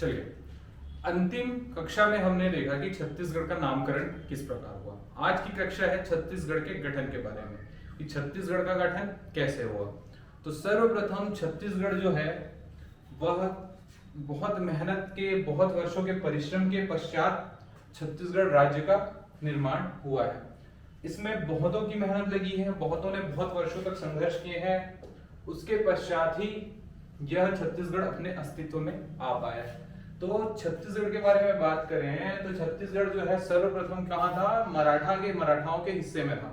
चलिए, अंतिम कक्षा में हमने देखा कि छत्तीसगढ़ का नामकरण किस प्रकार हुआ। आज की कक्षा है छत्तीसगढ़ के गठन के बारे में कि छत्तीसगढ़ का गठन कैसे हुआ। तो सर्वप्रथम छत्तीसगढ़ जो है वह बहुत मेहनत के, बहुत वर्षों के परिश्रम के पश्चात छत्तीसगढ़ राज्य का निर्माण हुआ है। इसमें बहुतों की मेहनत लगी है, बहुतों ने बहुत वर्षों तक संघर्ष किए हैं। उसके पश्चात ही यह छत्तीसगढ़ अपने अस्तित्व में आ पाया है। तो छत्तीसगढ़ के बारे में बात करें तो छत्तीसगढ़ जो है सर्वप्रथम कहाँ था? मराठाओं के हिस्से में था,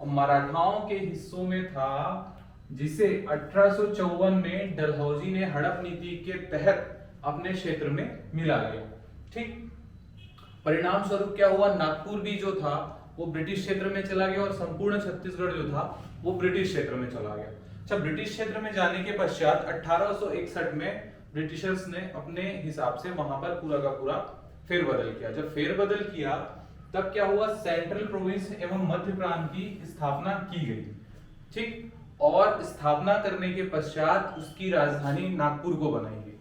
और मराठाओं के हिस्सों में था जिसे 1854 में डलहौजी ने हड़प नीति के तहत अपने क्षेत्र में मिला लिया। ठीक, परिणाम स्वरूप क्या हुआ? नागपुर भी जो था वो ब्रिटिश क्षेत्र में चला गया और संपूर्ण छत्तीसगढ़ जो था वो ब्रिटिश क्षेत्र में चला गया। अच्छा, ब्रिटिश क्षेत्र में जाने के पश्चात 1861 में ब्रिटिशर्स ने अपने हिसाब से वहां पर पूरा का पूरा फेरबदल किया। जब फेरबदल किया तब क्या हुआ? सेंट्रल प्रोविंस एवं मध्य प्रांत की स्थापना की गई। ठीक, और स्थापना करने के पश्चात उसकी राजधानी नागपुर को बनाई गई।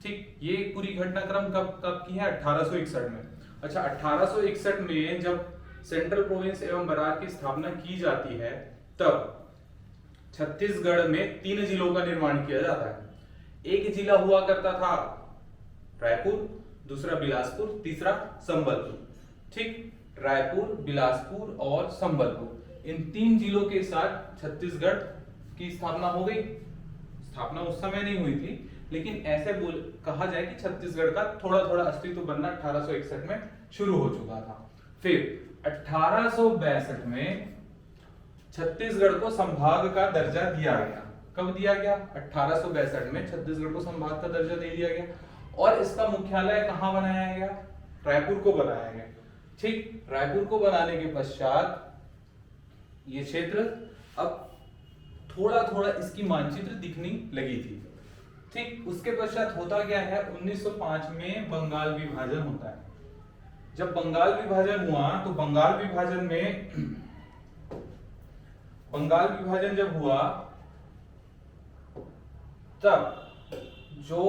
ठीक, ये पूरी घटनाक्रम कब की है? 1861 में। अच्छा, 1861 में जब सेंट्रल प्रोविंस एवं बरार की स्थापना की जाती है तब छत्तीसगढ़ में 3 जिलों का निर्माण किया जाता है। एक जिला हुआ करता था रायपुर, दूसरा बिलासपुर, तीसरा संबलपुर। ठीक, रायपुर, बिलासपुर और संबलपुर, इन 3 जिलों के साथ छत्तीसगढ़ की स्थापना हो गई। स्थापना उस समय नहीं हुई थी, लेकिन ऐसे कहा जाए कि छत्तीसगढ़ का थोड़ा थोड़ा अस्तित्व बनना 1861 में शुरू हो चुका था। फिर 1862 में छत्तीसगढ़ को संभाग का दर्जा दिया गया। कब दिया गया? 1862 में छत्तीसगढ़ को संभाग का दर्जा दे दिया गया, और इसका मुख्यालय कहां बनाया गया? रायपुर को बनाया गया। ठीक, रायपुर को बनाने के पश्चात ये क्षेत्र अब थोड़ा थोड़ा इसकी मानचित्र दिखने लगी थी। ठीक, उसके पश्चात होता क्या है? 1905 में बंगाल विभाजन होता है। जब बंगाल विभाजन हुआ तो बंगाल विभाजन जब हुआ तब जो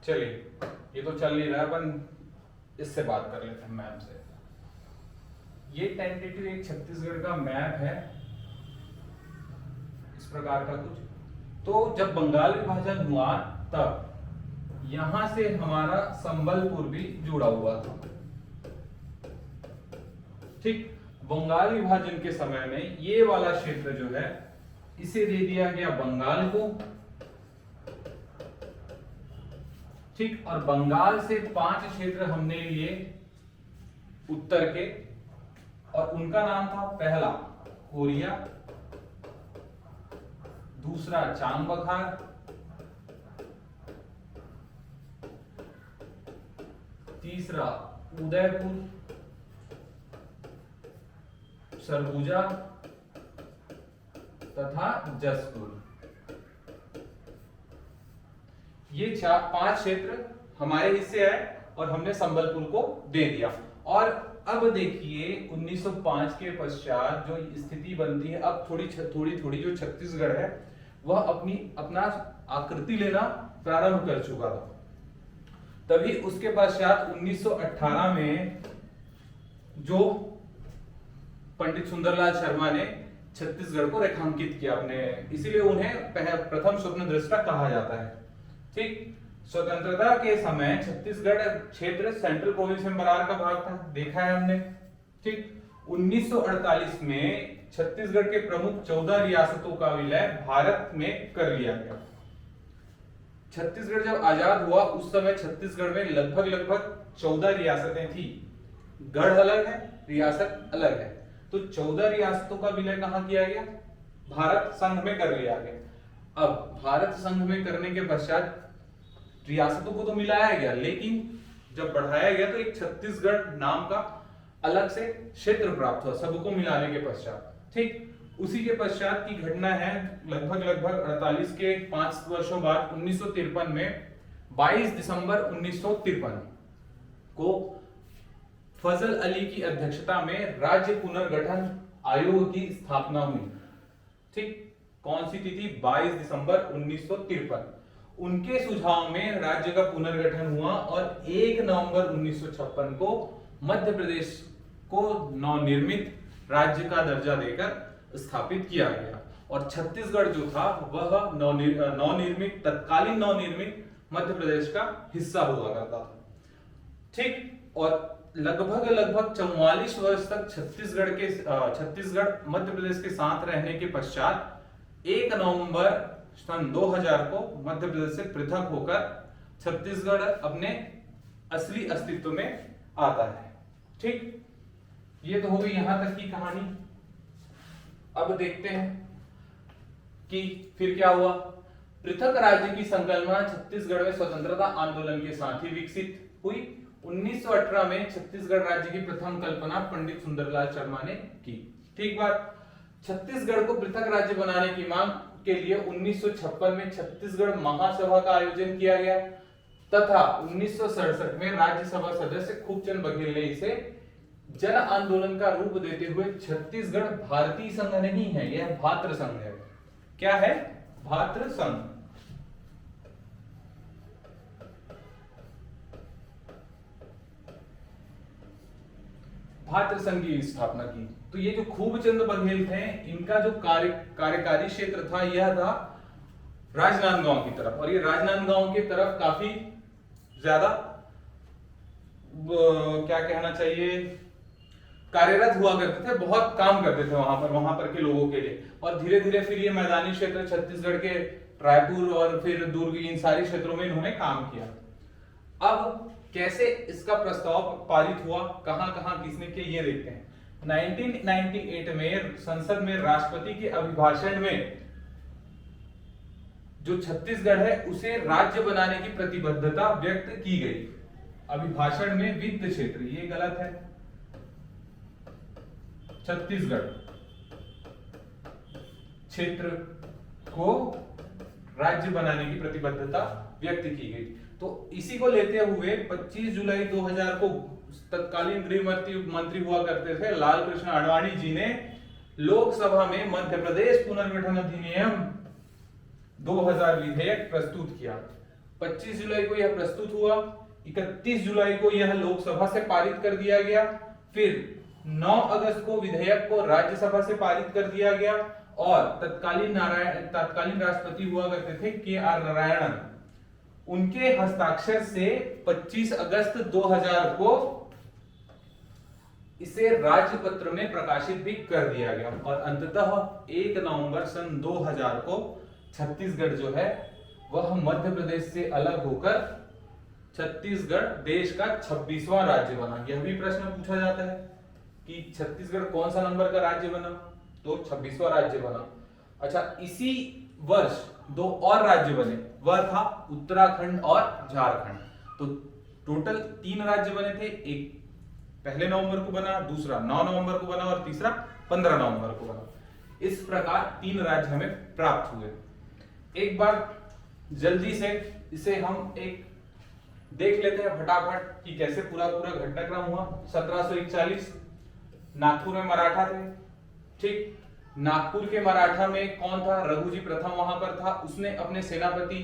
चलिए, ये तो चल नहीं रहा, अपन इससे बात कर लेते हैं मैप से। ये टेंटेटिव एक छत्तीसगढ़ का मैप है, इस प्रकार का कुछ। तो जब बंगाल विभाजन हुआ तब यहां से हमारा संबलपुर भी जुड़ा हुआ था। ठीक, बंगाल विभाजन के समय में ये वाला क्षेत्र जो है इसे दे दिया गया बंगाल को। ठीक, और बंगाल से 5 क्षेत्र हमने लिए उत्तर के, और उनका नाम था पहला कोरिया, दूसरा चांगबखार, तीसरा उदयपुर, सरगुजा तथा जसपुर। ये 5 क्षेत्र हमारे हिस्से आए और हमने संबलपुर को दे दिया। और अब देखिए 1905 के पश्चात जो स्थिति बनती है, अब थोड़ी जो छत्तीसगढ़ है वह अपना आकृति लेना प्रारंभ कर चुका था। तभी उसके पश्चात 1918 में जो पंडित सुंदरलाल शर्मा ने छत्तीसगढ़ को रेखांकित किया अपने, इसीलिए उन्हें प्रथम स्वप्नदृष्टा कहा जाता है। ठीक, स्वतंत्रता के समय छत्तीसगढ़ क्षेत्र सेंट्रल प्रोविंस में बरार का भाग था, देखा है हमने। ठीक, 1948 में छत्तीसगढ़ के प्रमुख 14 रियासतों का विलय भारत में कर लिया गया। छत्तीसगढ़ जब आजाद हुआ उस समय छत्तीसगढ़ में लगभग 14 रियासतें थी। गढ़ अलग है, रियासत अलग है। तो 14 रियासतों का विलय कहां किया गया? भारत संघ में कर लिया गया। अब भारत संघ में करने के पश्चात रियासतों को तो मिलाया गया, लेकिन जब बढ़ाया गया तो एक छत्तीसगढ़ नाम का अलग से क्षेत्र प्राप्त हुआ सबको मिलाने के पश्चात। ठीक, उसी के पश्चात की घटना है, लगभग 48 के 5 वर्षों बाद 1953 में 22 दिसंबर 1953 को फजल अली की अध्यक्षता में राज्य पुनर्गठन आयोग की स्थापना हुई। ठीक, कौन सी तिथि? 22 दिसंबर 1953। उनके सुझाव में राज्य का पुनर्गठन हुआ और 1 नवंबर 1956 को मध्य प्रदेश को नवनिर्मित राज्य का दर्जा देकर स्थापित किया गया और छत्तीसगढ़ जो था वह नवनिर्मित तत्कालीन नवनिर्मित मध्य प्रदेश का हिस्सा हुआ करता था। ठीक, और लगभग 44 वर्ष तक छत्तीसगढ़ मध्य प्रदेश के साथ रहने के पश्चात 1 नवंबर सन 2000 को मध्य प्रदेश से पृथक होकर छत्तीसगढ़ अपने असली अस्तित्व में आता है। ठीक, ये तो हो गई यहां तक की कहानी। अब देखते हैं कि फिर क्या हुआ। पृथक राज्य की संकल्पना छत्तीसगढ़ में स्वतंत्रता आंदोलन के साथ ही विकसित हुई। 1918 में छत्तीसगढ़ राज्य की प्रथम कल्पना पंडित सुंदरलाल शर्मा ने की। ठीक बात। छत्तीसगढ़ को पृथक राज्य बनाने की मांग के लिए 1956 में छत्तीसगढ़ महासभा का आयोजन किया गया तथा 1967 में राज्यसभा सदस्य खूबचंद बघेल ने इसे जन आंदोलन का रूप देते हुए छत्तीसगढ़ भारतीय संघ नहीं है, यह भातृ संघ है। क्या है? भातृ संघ। भातृ संघ की स्थापना की। तो ये जो खूबचंद बघेल थे, इनका जो कार्यकारी क्षेत्र था यह था राजनांदगांव की तरफ, और ये राजनांदगांव की तरफ काफी ज्यादा क्या कहना चाहिए, कार्यरत हुआ करते थे, बहुत काम करते थे वहां पर के लोगों के लिए। और धीरे धीरे फिर ये मैदानी क्षेत्र छत्तीसगढ़ के रायपुर और फिर दुर्ग, इन सारे क्षेत्रों में इन्होंने काम किया। अब कैसे इसका प्रस्ताव पारित हुआ, कहां कहां किसने किया, ये देखते हैं। 1998 में संसद में राष्ट्रपति के अभिभाषण में जो छत्तीसगढ़ है उसे राज्य बनाने की प्रतिबद्धता व्यक्त की गई। अभिभाषण में वित्त क्षेत्र, ये गलत है, छत्तीसगढ़ क्षेत्र को राज्य बनाने की प्रतिबद्धता व्यक्त की गई। तो इसी को लेते हुए 25 जुलाई 2000 को तत्कालीन गृह मंत्री हुआ करते थे लाल कृष्ण आडवाणी जी ने लोकसभा में मध्य प्रदेश पुनर्गठन अधिनियम 2000 विधेयक प्रस्तुत किया। 25 जुलाई को यह प्रस्तुत हुआ, 31 जुलाई को यह लोकसभा से पारित कर दिया गया, फिर 9 अगस्त को विधेयक को राज्यसभा से पारित कर दिया गया और तत्कालीन राष्ट्रपति हुआ करते थे KR नारायणन, उनके हस्ताक्षर से 25 अगस्त 2000 को इसे राजपत्र में प्रकाशित भी कर दिया गया और अंततः 1 नवंबर सन 2000 को छत्तीसगढ़ जो है वह मध्य प्रदेश से अलग होकर छत्तीसगढ़ देश का 26वां राज्य बना। यह भी प्रश्न पूछा जाता है कि छत्तीसगढ़ कौन सा नंबर का राज्य बना, तो 26वां राज्य बना। अच्छा, इसी वर्ष 2 और राज्य बने, वह था उत्तराखंड और झारखंड। तो टोटल 3 राज्य बने थे, एक 1 नवंबर को बना, दूसरा 9 नवंबर को बना और तीसरा 15 नवंबर को बना। इस प्रकार 3 राज्य हमें प्राप्त हुए। एक बार जल्दी से इसे हम एक देख लेते हैं फटाफट कि कैसे पूरा घटनाक्रम हुआ। 1741 नागपुर में मराठा थे। ठीक, नागपुर के मराठा में कौन था? रघुजी प्रथम वहां पर था। उसने अपने सेनापति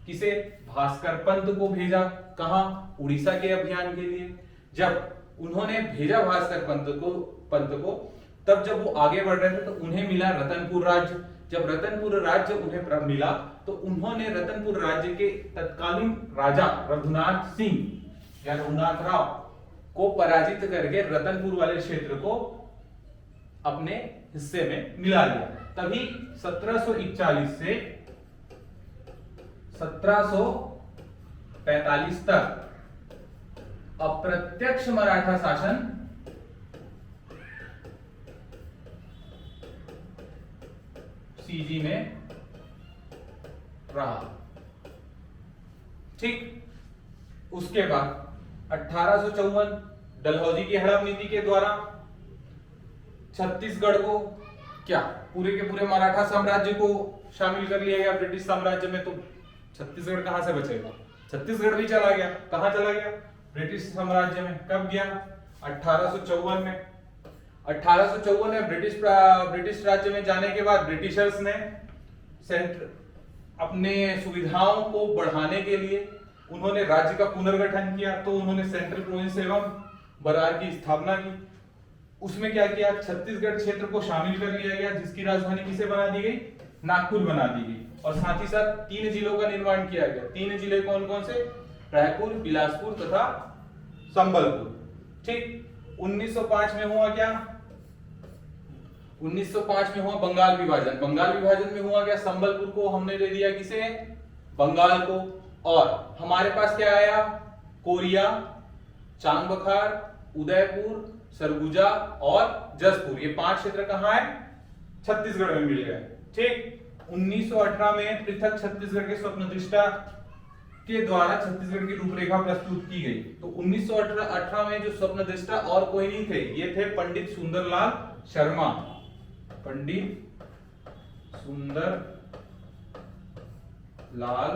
किसे? भास्कर पंत को भेजा। कहां? उड़ीसा के अभियान के लिए। जब उन्होंने भेजा भास्कर पंत को तब जब वो आगे बढ़ रहे थे तो उन्हें मिला रतनपुर राज्य। जब रतनपुर राज्य उन्हें मिला तो उन्होंने रतनपुर राज्य के तत्कालीन राजा रघुनाथ सिंह या रघुनाथ राव को पराजित करके रतनपुर वाले क्षेत्र को अपने हिस्से में मिला लिया। तभी 1741 से 1745 तक अप्रत्यक्ष मराठा शासन सीजी में रहा। ठीक, उसके बाद 1854 डलहौजी की हड़प नीति के द्वारा छत्तीसगढ़ को क्या पूरे के पूरे मराठा साम्राज्य को शामिल कर लिया गया ब्रिटिश साम्राज्य में, तो छत्तीसगढ़ कहां से बचेगा? छत्तीसगढ़ भी चला गया। कहां चला गया? ब्रिटिश साम्राज्य में। कब गया? 1854 में। 1854 में ब्रिटिश राज्य में जाने के बाद ब्रिटिशर्स ने अपने सुविधाओं को बढ़ाने के लिए उन्होंने राज्य का पुनर्गठन किया। तो उन्होंने सेंट्रल प्रोविंस एवं बरार की स्थापना की। उसमें क्या किया? छत्तीसगढ़ क्षेत्र को शामिल कर लिया गया, जिसकी राजधानी किसे बना दी गई? नागपुर बना दी गई। और साथ ही साथ 3 जिलों का निर्माण किया गया। 3 जिले कौन कौन से? रायपुर, बिलासपुर तथा संबलपुर। ठीक। 1905 में हुआ क्या? 1905 में हुआ बंगाल विभाजन। बंगाल विभाजन में हुआ क्या? संबलपुर को हमने दे दिया किसे? बंगाल को। और हमारे पास क्या आया? कोरिया, चांगबखार, उदयपुर, सरगुजा और जसपुर। ये 5 क्षेत्र कहां है? छत्तीसगढ़ में मिल गए। ठीक। 1918 में पृथक छत्तीसगढ़ के स्वप्नदृष्टा के द्वारा छत्तीसगढ़ की रूपरेखा प्रस्तुत की गई। तो 1918 में जो स्वप्नदृष्टा और कोई नहीं थे, ये थे पंडित सुंदरलाल शर्मा। पंडित सुंदर लाल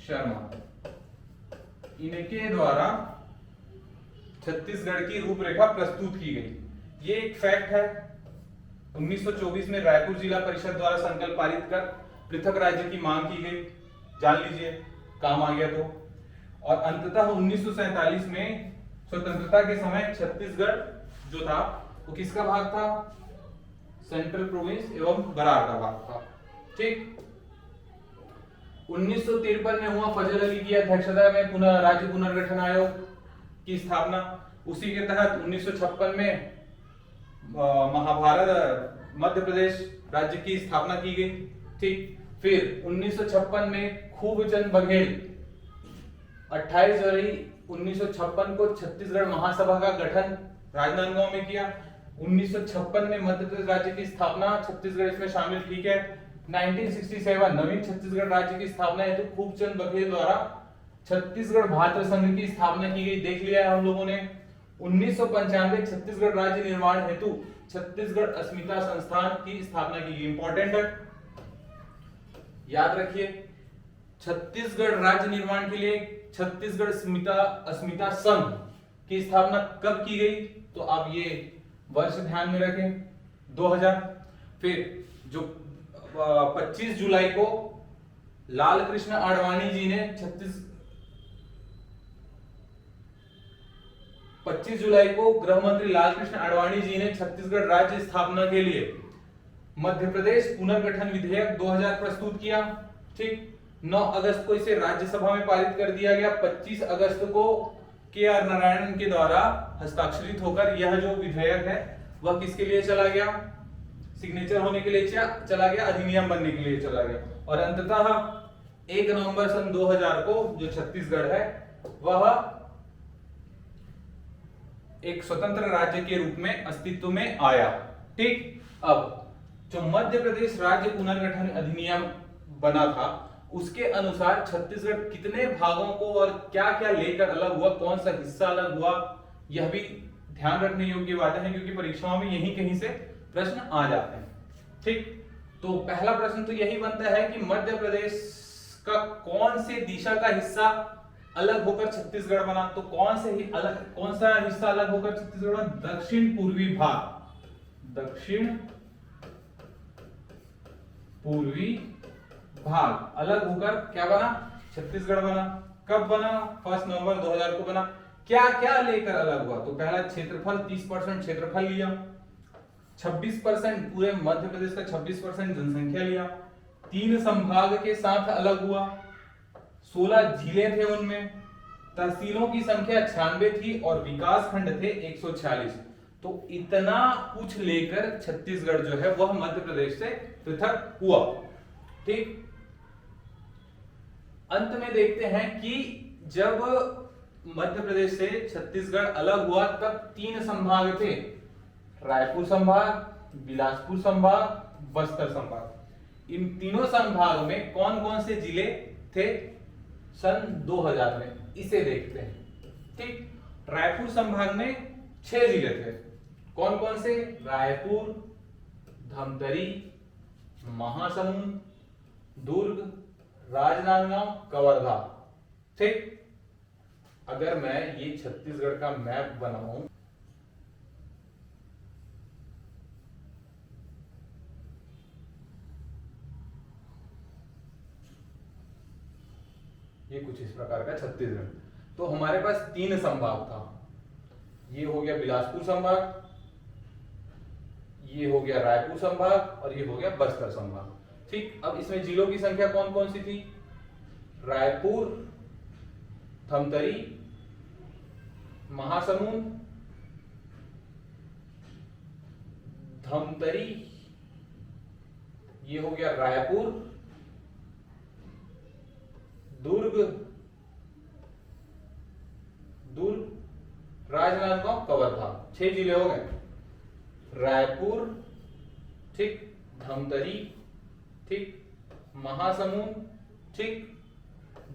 शर्मा, इनके द्वारा छत्तीसगढ़ की रूपरेखा प्रस्तुत की गई। ये एक फैक्ट है। 1924 में रायपुर जिला परिषद द्वारा संकल्प पारित कर पृथक राज्य की मांग की गई। जान लीजिए, काम आ गया तो। और अंततः 1947 में स्वतंत्रता के समय छत्तीसगढ़ जो था वो किसका भाग था? सेंट्रल प्रोविंस एवं बरार का भाग था। ठीक। 1953 में हुआ फजल अली की अध्यक्षता में राज्य पुनर्गठन आयोग की स्थापना। उसी के तहत 1956 में महाभारत मध्य प्रदेश राज्य की स्थापना की गई। ठीक। फिर 1956 में खूबचंद बघेल 28 जनवरी 1956 को छत्तीसगढ़ महासभा का गठन राजनांदगांव में किया। 1956 में मध्य प्रदेश राज्य की स्थापना, छत्तीसगढ़ इसमें शामिल। ठीक है। 1967 नवीन छत्तीसगढ़ राज्य की स्थापना हेतु खूबचंद बघेल द्वारा छत्तीसगढ़ भातृ संघ की स्थापना की गई। देख लिया है हम लोगों ने। 1995 छत्तीसगढ़ राज्य निर्माण हेतु छत्तीसगढ़ अस्मिता संस्थान की स्थापना की गई। इंपॉर्टेंट है, याद रखिए। छत्तीसगढ़ राज्य निर्माण के लिए छत्तीसगढ़ अस्मिता संघ की स्थापना कब की गई? तो आप ये वर्ष ध्यान में रखें, 2000। फिर जो 25 जुलाई को लाल कृष्ण आडवाणी जी ने 25 जुलाई को गृह मंत्री लाल कृष्ण आडवाणी जी ने छत्तीसगढ़ राज्य स्थापना के लिए मध्य प्रदेश पुनर्गठन विधेयक 2000 प्रस्तुत किया। ठीक। 9 अगस्त को इसे राज्यसभा में पारित कर दिया गया। 25 अगस्त को के.आर. नारायणन के द्वारा हस्ताक्षरित होकर यह जो विधेयक है वह किसके लिए चला गया? सिग्नेचर होने के लिए चला गया, अधिनियम बनने के लिए चला गया। और अंततः 1 नवंबर सन 2000 को जो छत्तीसगढ़ है वह एक स्वतंत्र राज्य के रूप में अस्तित्व में आया। ठीक। अब जो मध्य प्रदेश राज्य पुनर्गठन अधिनियम बना था उसके अनुसार छत्तीसगढ़ कितने भागों को और क्या क्या लेकर अलग हुआ, कौन सा हिस्सा अलग हुआ, यह भी ध्यान रखने योग्य बातें हैं, क्योंकि परीक्षाओं में यही कहीं से प्रश्न आ जाते हैं। ठीक। तो पहला प्रश्न तो यही बनता है कि मध्य प्रदेश का कौन से दिशा का हिस्सा अलग होकर छत्तीसगढ़ बना? तो कौन सा हिस्सा अलग होकर छत्तीसगढ़ बना? दक्षिण पूर्वी भाग। दक्षिण पूर्वी भाग अलग होकर क्या बना? छत्तीसगढ़ बना। कब बना? 1 नवंबर 2000 को बना। क्या क्या लेकर अलग हुआ? तो पहला क्षेत्रफल, 30% क्षेत्रफल लिया। 26% पूरे मध्य प्रदेश का 26% जनसंख्या लिया। 3 संभाग के साथ अलग हुआ। 16 जिले थे, उनमें तहसीलों की संख्या 96 थी और विकास खंड थे 146। तो इतना कुछ लेकर छत्तीसगढ़ जो है वह मध्य प्रदेश से पृथक हुआ। ठीक। अंत में देखते हैं कि जब मध्य प्रदेश से छत्तीसगढ़ अलग हुआ तब 3 संभाग थे, रायपुर संभाग, बिलासपुर संभाग, बस्तर संभाग। इन तीनों संभाग में कौन कौन से जिले थे सन 2000 में, इसे देखते हैं। ठीक। रायपुर संभाग में 6 जिले थे। कौन कौन से? रायपुर, धमतरी, महासमुंद, दुर्ग, राजनांदगांव, कवर्धा। ठीक, अगर मैं ये छत्तीसगढ़ का मैप बनाऊं, ये कुछ इस प्रकार का छत्तीसगढ़। तो हमारे पास 3 संभाग था। ये हो गया बिलासपुर संभाग, ये हो गया रायपुर संभाग और ये हो गया बस्तर संभाग। ठीक, अब इसमें जिलों की संख्या कौन कौन सी थी? रायपुर, धमतरी, महासमुंद, धमतरी, ये हो गया रायपुर, दुर्ग, राजनांदगांव, कवर्धा। 6 जिले हो गए। रायपुर, ठीक, धमतरी, ठीक, महासमुंद, ठीक,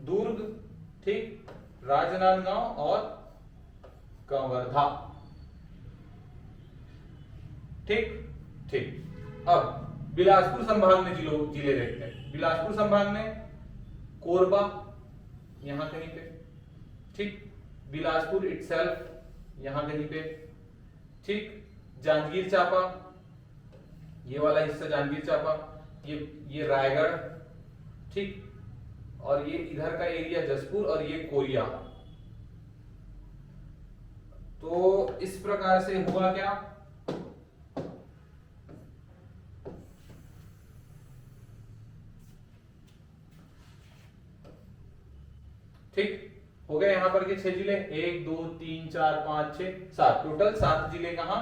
दुर्ग, ठीक, राजनांदगांव और कवर्धा। ठीक ठीक, अब बिलासपुर संभाग में जिले देखते हैं। बिलासपुर संभाग में कोरबा यहां कहीं पे, ठीक, बिलासपुर इटसेल्फ यहां कहीं पे, ठीक, जांजगीर चांपा, ये वाला हिस्सा जांजगीर चांपा, ये रायगढ़, ठीक, और ये इधर का एरिया जसपुर और ये कोरिया। तो इस प्रकार से हुआ क्या? ठीक, हो गए यहां पर के 6 जिले, 1 2 3 4 5 6 7, टोटल 7 जिले कहां?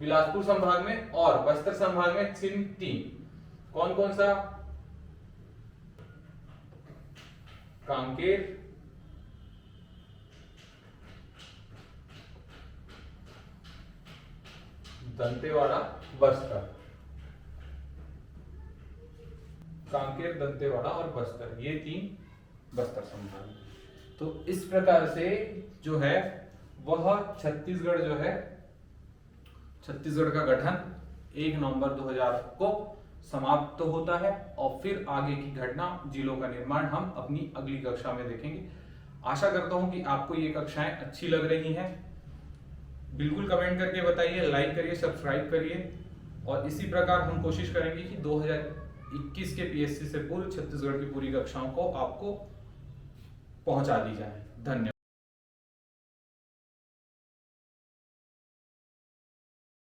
बिलासपुर संभाग में, और बस्तर संभाग में 3। कौन कौन सा? कांकेर, दंतेवाड़ा, बस्तर। कांकेर, दंतेवाड़ा और बस्तर, ये 3 बस्तर संभाग। तो इस प्रकार से जो है वह छत्तीसगढ़ जो है, छत्तीसगढ़ का गठन 1 नवंबर 2000 को समाप्त होता है, और फिर आगे की घटना, जिलों का निर्माण हम अपनी अगली कक्षा में देखेंगे। आशा करता हूं कि आपको ये कक्षाएं अच्छी लग रही हैं। बिल्कुल कमेंट करके बताइए, लाइक करिए, सब्सक्राइब करिए, और इसी प्रकार हम कोशिश करेंगे कि 2021 के पीएससी से पूर्व छत्तीसगढ़ की पूरी कक्षाओं को आपको पहुंचा दी जाए। धन्यवाद।